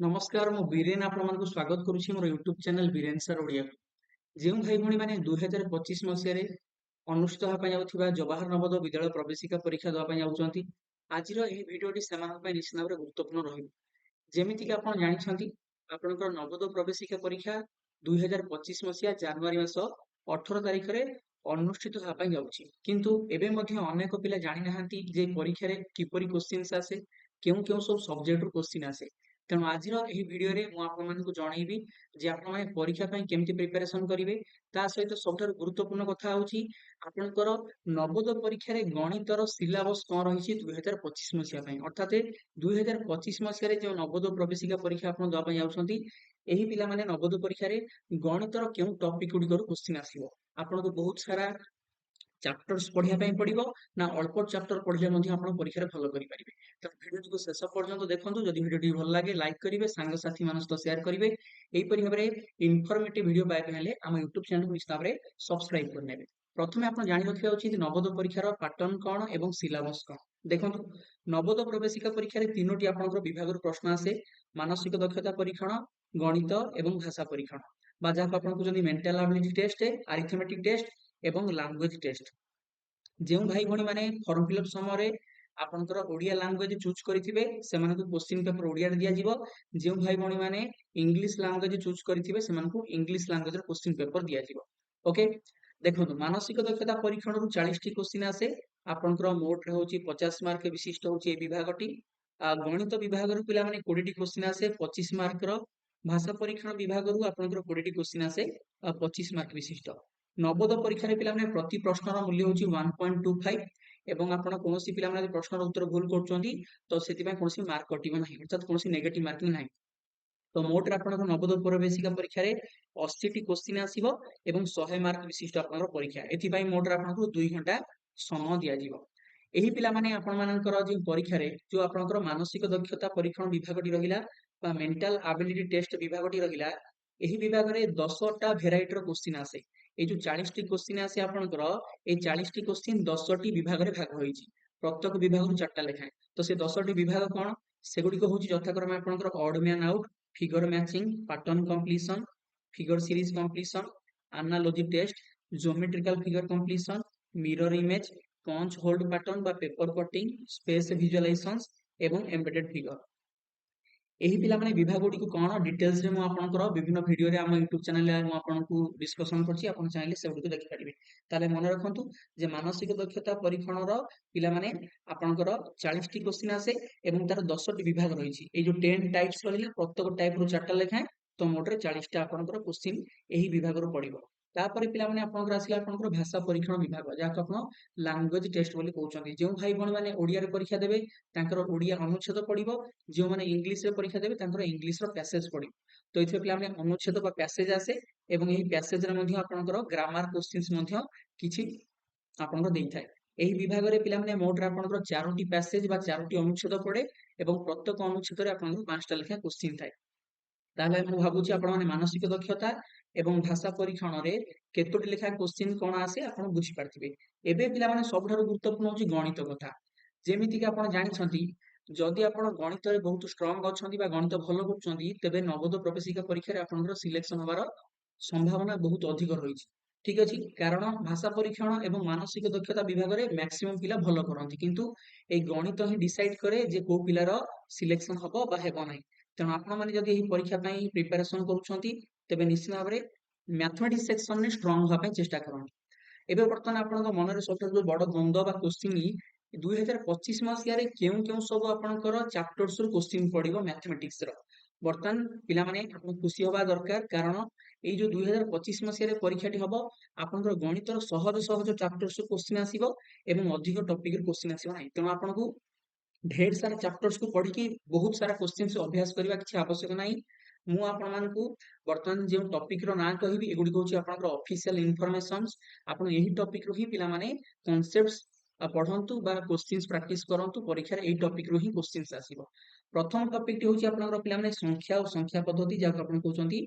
नमस्कार मु बीरेन आपको स्वागत करुच्ची मोर YouTube channel Biren sir Odia जो भाई भौणी मैंने 2025 मसीह अनुष्ठित होगा जवाहर नवोदय विद्यालय प्रवेशिका परीक्षा देवाई जाऊँच आज भिडटी से निश्चित भाव गुरुत्वपूर्ण रमितिक आप जानते आपंकर नवोदय प्रवेशिका परीक्षा 2025 मसीहा जनवरी मास 18 तारिख में अनुष्ठित होगापी जाऊँगी किंतु एवं अनेक पिला जानी ना परीक्षा किपरि क्वेश्चन आसे क्यों क्यों सब सब्जेक्ट क्वेश्चन आसे तेणु आज भिडियो मुझे जनइबी जे आपने परीक्षा केमती प्रिपेरेसन करेंगे ता सहित सब गुरुत्वपूर्ण कथा हूँ आपंकर नवोदय परीक्षा गणितर सिलेबस कौन रही 2025 मसीहा अर्थात 2025 मसीह जो नवोदय प्रवेशिका परीक्षा आप देवाई जाऊँच यही पिला माने नवोदय परीक्षा गणितर क्यों टॉपिक गुड़िक क्वेश्चन आसो आपको बहुत सारा चैप्टर्स पढ़िया पड़ो ना अल्प चैप्टर पढ़ले परीक्षा भल करेंगे तो भिडियो शेष पर्यंत देखो जदि भिडियो भल लगे लाइक करेंगे सांगसाथी मान सहित सेयार करेंगे यहीपरि भाव में इनफर्मेटिव भिडियो पाइबे आम यूट्यूब चैनल को निश्चित भाव में सब्सक्राइब करने प्रथम आप जाणी रखा उचित नवोदय परीक्षार पैटर्न कौन और सिलेबस कौन देखो नवोदय प्रवेशिका परीक्षा तीनोटी आप विभाग प्रश्न आसे मानसिक दक्षता परीक्षण गणित और भाषा परीक्षण जहाँ आप mental ability test arithmetic test एवं लैंग्वेज टेस्ट जो भाई भौणी मैंने फॉर्म फिलअप समय आपंकर ओडिया लैंग्वेज चूज करेंगे से क्वेश्चन पेपर ओडिया दिज्व जो भाई भौणी मैंने इंग्लिश लैंग्वेज चूज करेंगे से इंग्लिश लैंग्वेज क्वेश्चन पेपर दिज्व ओके देखो मानसिक दक्षता परीक्षण रु 40 टी क्वेश्चन आसे आपंकर मोट रे होची 50 मार्क विशिष्ट होची विभागटी गणित विभाग रु पिला माने 20 टी क्वेश्चन आसे 25 मार्क रो भाषा परीक्षण विभाग रु आपंकर 20 टी क्वेश्चन आसे 25 मार्क विशिष्ट नवोदय परीक्षा पिला माने प्रति प्रश्नर मूल्य होची 1.25 एवं आपण कोनोसी पिला माने प्रश्नर उत्तर भूल करछोंती तो सेति पय कोनोसी मार्क कटिबो नाही अर्थात कोनोसी नेगेटिव मार्किंग नाही तो मोट रे आपण नवोदय प्रवेशिका परीक्षा रे 80 टी क्वेश्चन आसीबो एवं 100 मार्क विशिष्ट आपण परीक्षा एथि पय मोट रे आपण 2 घंटा समय दिया जिवो एही पिला माने आपण मानकर जे परीक्षा रे जो आपनकर मानसिक दक्षता परीक्षण विभागटी रहिला बा मेंटल एबिलिटी टेस्ट विभागटी रहिला एही विभाग रे 10 टा वेराइटी रो क्वेश्चन आसे ए जो 40 टी क्वेश्चन आसे आपनकर ए 40 टी क्वेश्चन 10 टी विभाग रे भाग होईची प्रत्येक विभाग रु 4 टा लेखा तो से 10 टी विभाग कोन सेगुडी को होची यथाक्रम आपनकर odd man out figure matching pattern completion figure series completion analogy test geometrical figure completion mirror image punch hold pattern बा पेपर कटिंग स्पेस विजुअलाइजेशंस एवं एम्बेडेड फिगर यही पिला माने विभाग गुडी को कोन डिटेल्स रे मु आपनकर विभिन्न वीडियो रे हम YouTube चैनल रे मु आपनको डिस्कशन करछि आपन चाहिले से गुडी को देखि परिबे ताले मन रखंतु जे मानसिक दक्षता परीक्षण रो पिला माने आपनकर 40 टी क्वेश्चन आसे एवं तार 10 टी विभाग रहिछि ए जो 10 टाइप्स रहिला प्रत्येक टाइप रो 4 टा लेखा तो मोटरे 40 टा आपनकर क्वेश्चन एही विभाग रो पडिबो तापर पिला माने आपनकर आसिला आपनकर भाषा परीक्षण विभाग जाका आपण लैंग्वेज टेस्ट बोली कहउछन्ती जो भाई बण माने ओडिया रे परीक्षा देबे तांकर ओडिया अनुच्छेद पडिबो जो माने इंग्लिश रे परीक्षा देबे तांकर इंग्लिश रो पैसेज पडिबो तो इथे पिला माने अनुच्छेद बा पैसेज आसे एवं एही पैसेज रे मध्ये आपनकर ग्रामर क्वेश्चंस मध्ये किछि आपनकर देई थाए एही विभाग रे पिला माने मोट रे आपनकर 4टी पैसेज बा 4टी अनुच्छेद पडे एवं प्रत्येक अनुच्छेद रे आपनकर 5टा लेखा क्वेश्चन थाए ताहले मु भाबुची आपण माने मानसिक दक्षता एवं भाषा परीक्षण रे केतोटी लेखा क्वेश्चन कोन आसे आपण बुझी पारथिबे एबे पिला माने सबठारु गुरुत्वपूर्ण होची गणित कथा जेमिति कि आपण जानि छथि जदि आपण गणित रे बहुत स्ट्रांग अछंती बा गणित भलो करछंती तेबे नवोदय प्रवेशिका परीक्षा रे आपनकर सिलेक्शन होबार संभावना बहुत अधिक रहिछि ठीक अछि कारण भाषा परीक्षण एवं मानसिक दक्षता विभाग रे मैक्सिमम पिला भलो करंती किंतु ए गणित ही डिसाइड करे जे को पिलार सिलेक्शन हबो बा हेबो नाही तेणु आपण माने जदि एही परीक्षा पई प्रिपरेशन करूछंती तेबे निश्चित भाबरे मैथमेटिक्स सेक्शन रे स्ट्रांग होबा पई चेष्टा करंती एबे वर्तमान आपनक मनरे सबसे जो बड़ द्वंद्व बा क्वेश्चन 2025 मसिया रे केउ केउ सब आपनकर चैप्टर्स रो क्वेश्चन पडिबो मैथमेटिक्स रो वर्तमान पिला माने आपण खुशी होबा दरकार कारण एई जो 2025 मसिया रे परीक्षाटी हबो आपनकर गणितर सहज सहज चैप्टर्स रो क्वेश्चन आसीबो एवं अधिक टॉपिक रो क्वेश्चन आसीबो नाही तेणु आपनकू ढेर सारा चैप्टर्स को पढ़ी की बहुत सारा क्वेश्चन अभ्यास करबा किछि आवश्यक नाही मु आपण मानकू वर्तमान जे टॉपिक रो ना कहबी एगुडी कहूची आपनकर ऑफिशियल इन्फॉर्मेशंस आपण एही टॉपिक रो ही पिला माने कांसेप्ट्स पढ़ंतु बा क्वेश्चंस प्रैक्टिस करंतु परीक्षा रे एही टॉपिक रो ही क्वेश्चंस आसीबो प्रथम टॉपिक टी होची आपनकर पिला माने संख्या और संख्या पद्धति जाको आपण कहउचंती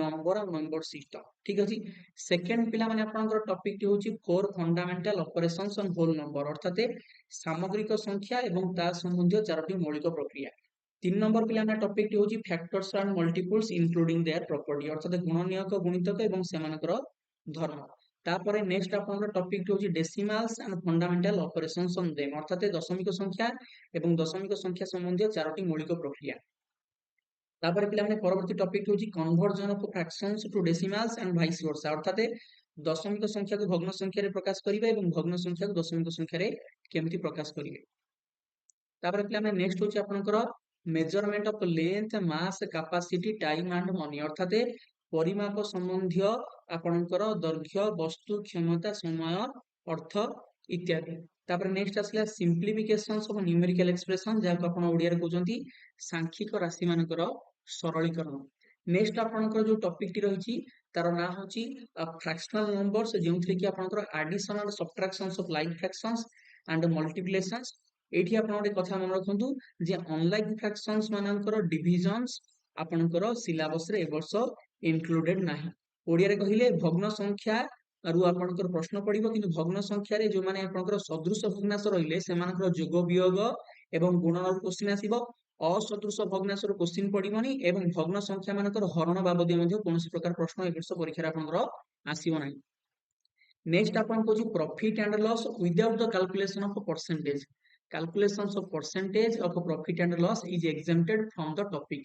नंबर और नंबर सिस्टम ठीक अछि सेकंड पिला माने आपनकर टॉपिक टी होची four fundamental operations on whole number अर्थात सामग्रिक संख्या एवं ता संबंधित चारोटी मौलिक प्रक्रिया तीन नंबर पे topic T factors and multiples including their property अर्थात गुणनीयक गुणितक एवं सेमानकर धर्म। तापर नेक्स्ट आपनकर टॉपिक टी होची decimals and fundamental operations on them अर्थात दशमिक संख्या एवं दशमिक संख्या संबंधी चारोटी मौलिक प्रक्रिया। तापर पे परवर्ती टॉपिक टी होची conversion of fractions to decimals and vice versa अर्थात दशमिक संख्या को भग्न संख्या रे प्रकाश करिवे एवं भग्न संख्या को दशमिक संख्या रे केमिति प्रकाश करिवे। तापर पे नेक्स्ट होची आपनकर measurement of length mass capacity time and money अर्थात परिमाप संबंधी आपनकर दैर्घ्य वस्तु क्षमता समय अर्थ इत्यादि। तापर नेक्स्ट आसला सिंप्लिफिकेशंस ऑफ न्यूमेरिकल एक्सप्रेशन जहाँ को आपण ओडिया रे कहउचंती सांख्यिक राशि मानकर सरलीकरण। नेक्स्ट आपनकर जो टॉपिक टी रहिची तार ना होची फ्रैक्शनल नंबर्स जेउथले कि आपनकर addition and subtractions of like fractions and multiplications. एठी आपण गोटे कथा मन रखंतु जे अनलाइक फ्रैक्शंस मानकर डिविजन्स आपनकर सिलेबस रे ए वर्ष इंक्लूडेड नाही। ओडिया रे कहिले भग्न संख्या रु आपनकर प्रश्न पड़िबो किंतु भग्न संख्या रे जो माने आपनकर सदृश भग्नांश रहिले सेमानकर जोग वियोग एवं गुणन क्वेश्चन आसीबो। असदृश भग्नांश रो क्वेश्चन पड़िबोनी एवं भग्न संख्या मानकर हरण बाबदीय मध्ये कोनोसी प्रकार प्रश्न ए वर्ष परीक्षा रे आपनकर आसीबो नाही। नेक्स्ट अपन को profit and loss without the calculation of percentage calculations of percentage of profit and loss is exempted from the topic।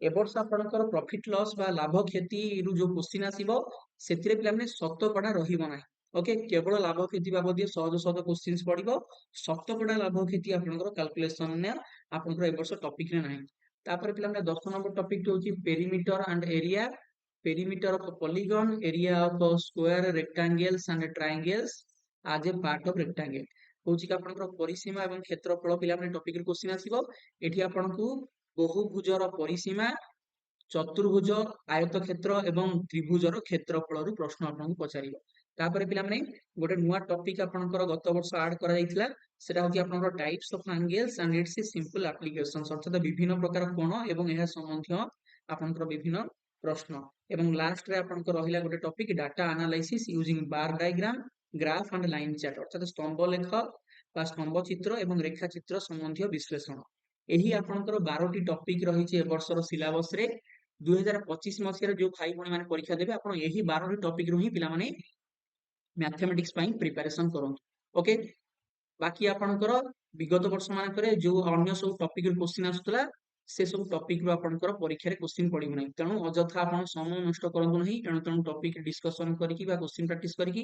ए वर्ष आपनकर प्रॉफिट लॉस बा लाभ क्षति रु जो क्वेश्चन आसीबो सेतिरे पिला माने शतकड़ा रहिबो नाही। ओके केवल लाभ क्षति बाबदीय सहज सहज क्वेश्चंस पड़िबो शतकड़ा लाभ क्षति आपनकर कैलकुलेशन ने आपनकर ए वर्ष टॉपिक रे नाही। तापर पिला माने 10 नंबर टॉपिक होची perimeter and area perimeter of polygon area of square rectangles and triangles as a part of rectangle होची का आपनकर परिसीमा एवं क्षेत्रफल पिला माने टॉपिक रे क्वेश्चन आसीबो। एठी आपनकु बहुभुजर परिसीमा चतुर्भुज आयत क्षेत्र एवं त्रिभुजर क्षेत्रफल रु प्रश्न आपनकु पचारिबो। तापर पिला माने गोटे नुवा टॉपिक आपनकर गत वर्ष ऐड करा जायतिला सेटा होची आपनकर types of angles and it's simple applications अर्थात विभिन्न प्रकार कोण एवं एहा संबंधी आपनकर विभिन्न प्रश्न एवं लास्ट रे आपनकर रहिला गोटे topic data analysis using bar diagram graph and line chart अर्थात स्तंभ लेख बा स्तंभ चित्र एवं रेखा चित्र संबंधी विश्लेषण। यही आपनकर 12टी टॉपिक रहिछि ए वर्षर सिलेबस रे 2025 मसिया जो भाई भणी माने परीक्षा देबे आपण यही 12टी टॉपिक रु ही पिला माने मैथमेटिक्स पई प्रिपरेशन करंतु। ओके बाकी आपनकर विगत वर्ष मानकरे जो अन्य सब टॉपिक रे क्वेश्चन आसुतला से सब टॉपिक रु आपनकर परीक्षा रे क्वेश्चन पड़िबो नै तेणु अजथा आपण समय नष्ट करंतु नहीं तेणु टॉपिक डिस्कशन करिकि बा क्वेश्चन प्रैक्टिस करिकि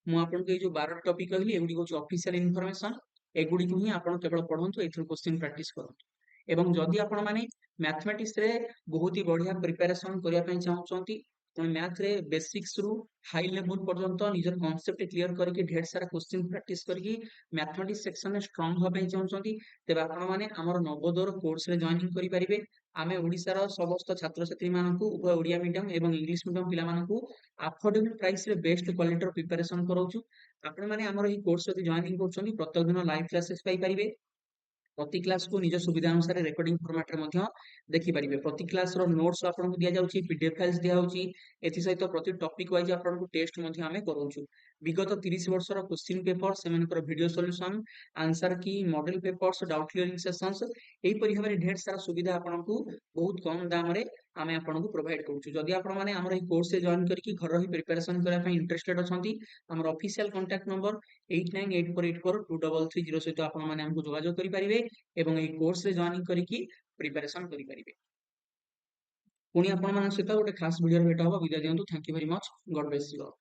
मु आपनको ए जो 12 टॉपिक कहली एगुडी होची ऑफिशियल इन्फॉर्मेशन एगुडी को ही आपण केवल पढंतु एथुर क्वेश्चन प्रैक्टिस करंतु। एवं जदि आपण माने मैथमेटिक्स रे बहुत ही बढ़िया प्रिपरेशन करिया पई चाहउचंती मैथ रे बेसिक्स रु हाई लेवल पर्यंत निजर कांसेप्ट क्लियर करके ढेर सारा क्वेश्चन प्रैक्टिस करके मैथमेटिक्स सेक्शन में स्ट्रांग होबा पई चाहउचंती तेबे आपण माने हमर नवोदय कोर्स रे जॉइनिंग करि परिबे। आमे ओडिसा रो समस्त छात्र छात्री मानकु उभय ओडिया मीडियम एवं इंग्लिश मीडियम पिला मानकु अफोर्डेबल प्राइस रे बेस्ट क्वालिटी रो प्रिपरेशन करौछु। आपण माने हमर ई कोर्स रे जॉइनिंग करछंती प्रत्येक दिन लाइव क्लासेस पाई परिबे प्रति क्लास को निज सुविधा अनुसार रेकॉर्डिंग फॉर्मेट रे मध्य देखि परिबे। प्रति क्लास रो नोट्स आपन को दिया जाउची पीडीएफ फाइल्स दिया होची एथि सहित प्रति टॉपिक वाइज आपन को टेस्ट मध्य हमें करौछु। विगत 30 वर्ष रो क्वेश्चन पेपर सेमानकर video solution answer key model papers doubt clearing sessions एही परि भाबरे ढेर सारा सुविधा आपन को बहुत कम दाम रे आमे आपन को प्रोवाइड करूछु। जदि आपन माने हमर ई कोर्स से जॉइन करके घर रही प्रिपरेशन करा पई इंटरेस्टेड अछंती हमर ऑफिशियल कांटेक्ट नंबर 8984842330 सहित आपन माने हमको जोगाजोग करि परिबे एवं एही कोर्स रे जॉइनिंग करिकि प्रिपरेशन करि परिबे। पुणी आपण मानक सहित गोटे खास वीडियो भेट हबो विदाय दियंतु। Thank you very much. God bless you all.